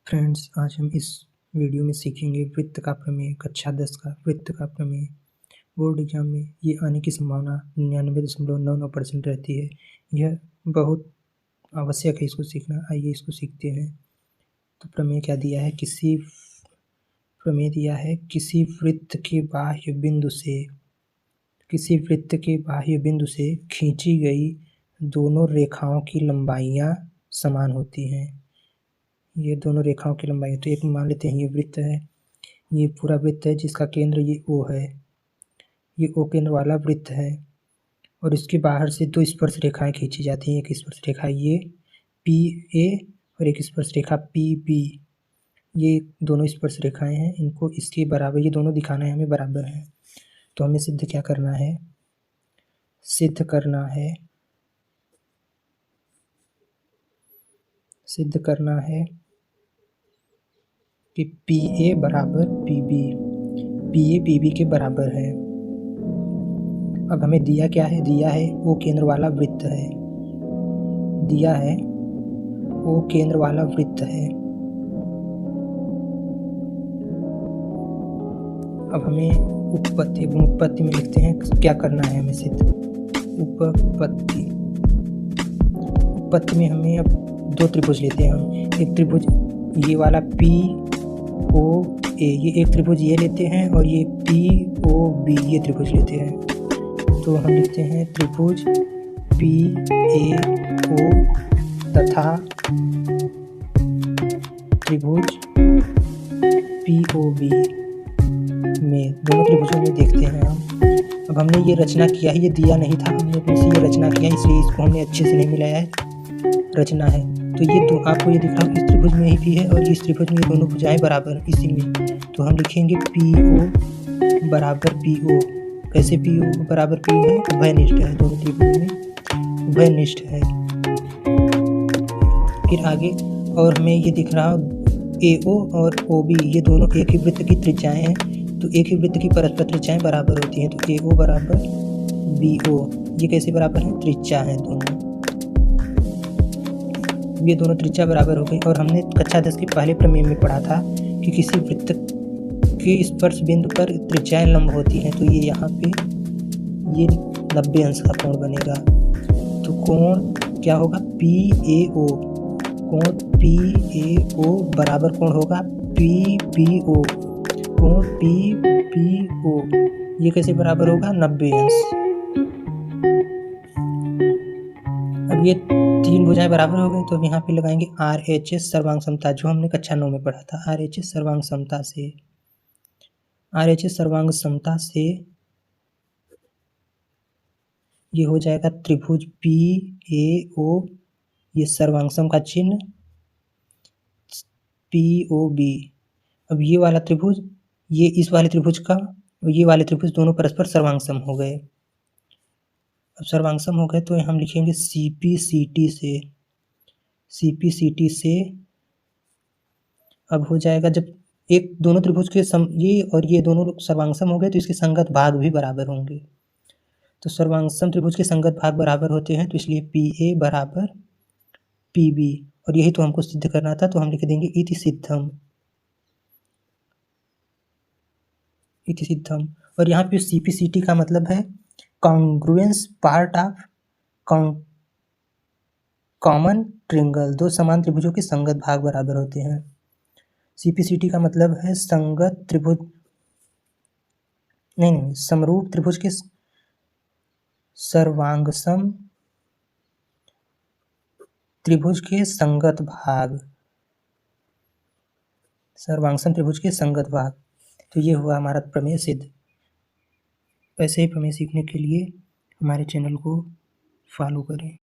Friends, आज हम इस वीडियो में सीखेंगे वृत्त का प्रमेय, कक्षा 10 का वृत्त का प्रमेय। बोर्ड एग्जाम में ये आने की संभावना 99.99% रहती है। यह बहुत आवश्यक है इसको सीखना। आइए इसको सीखते हैं। तो प्रमेय क्या दिया है? प्रमेय दिया है किसी वृत्त के बाह्य बिंदु से खींची गई दोनों रेखाओं की लंबाइयाँ समान होती हैं। ये दोनों रेखाओं की लंबाई, तो एक मान लेते हैं ये वृत्त है, ये पूरा वृत्त है जिसका केंद्र ये O है। ये O केंद्र वाला वृत्त है और इसके बाहर से दो स्पर्श रेखाएं खींची जाती हैं। एक स्पर्श रेखा ये PA और एक स्पर्श रेखा PB। ये दोनों स्पर्श रेखाएं हैं, इनको इसके बराबर, ये दोनों दिखाना है हमें बराबर है। तो हमें सिद्ध क्या करना है? सिद्ध करना है कि PA बराबर PB, PA PB के बराबर है। अब हमें दिया क्या है? दिया है O केंद्र वाला वृत्त है। दिया है O केंद्र वाला वृत्त है। अब हमें उपपत्ति में लिखते हैं क्या करना है हमें सिद्ध। उपपत्ति में हमें अब दो त्रिभुज लेते हैं हम। एक त्रिभुज ये वाला POA, ये एक त्रिभुज ये लेते हैं और ये POB ये त्रिभुज लेते हैं। तो हम लिखते हैं त्रिभुज PAO तथा त्रिभुज POB में, दोनों त्रिभुजों में देखते हैं हम। अब हमने ये रचना किया है, ये दिया नहीं था, हमने अपने से ये रचना किया, इसलिए इसको हमने अच्छे से नहीं मिलाया है, रचना है। तो ये दो आपको ये दिख रहा है, इस त्रिभुज में ही भी है और इस त्रिभुज में ये दोनों भुजाएं बराबर इसी में। तो हम लिखेंगे PO बराबर PO। कैसे PO बराबर PO है? उभयनिष्ठ है, दोनों त्रिभुज में उभयनिष्ठ है। फिर आगे और हमें ये दिख रहा AO और OB, ये दोनों एक ही वृत्त की त्रिज्याएं हैं, तो एक ही वृत्त की परस्पर त्रिज्याएं बराबर होती हैं। तो AO बराबर BO, ये कैसे बराबर है? त्रिज्या है दोनों, ये दोनों त्रिज्या बराबर हो गई। और हमने कक्षा 10 के पहले प्रमेय में पढ़ा था कि किसी वृत्त के स्पर्श बिंदु पर त्रिज्याएं लंब होती हैं। तो ये यहाँ पे ये 90 अंश का कोण बनेगा। तो कोण क्या होगा? PAO, कोण PAO बराबर कोण होगा PBO, कोण PBO, ये कैसे बराबर होगा? 90 अंश। अब ये तीन भुजाएं बराबर हो गई, तो अब यहाँ पे लगाएंगे RHS सर्वांग समता, जो हमने कक्षा 9 में पढ़ा था। RHS सर्वांग समता से ये हो जाएगा त्रिभुज PAO, ये सर्वांगसम का चिन्ह POB। अब ये वाला त्रिभुज, ये इस वाले त्रिभुज का, ये वाले त्रिभुज दोनों परस्पर सर्वांगसम हो गए। अब सर्वांगसम हो गए तो हम लिखेंगे CPCT से अब हो जाएगा, जब एक दोनों त्रिभुज के ये और ये दोनों सर्वांगसम हो गए तो इसके संगत भाग भी बराबर होंगे। तो सर्वांगसम त्रिभुज के संगत भाग बराबर होते हैं, तो इसलिए PA बराबर PB, और यही तो हमको सिद्ध करना था। तो हम लिख देंगे इति सिद्धम। और यहाँ पे CPCT का मतलब है congruence part of common triangle, दो समान त्रिभुजों के संगत भाग बराबर होते हैं। CPCT का मतलब है संगत त्रिभुज, नहीं, समरूप त्रिभुज के सर्वांगसम त्रिभुज के संगत भाग, सर्वांगसम त्रिभुज के संगत भाग। तो ये हुआ हमारा प्रमेय सिद्ध। ऐसे ही प्रमेय सीखने के लिए हमारे चैनल को फॉलो करें।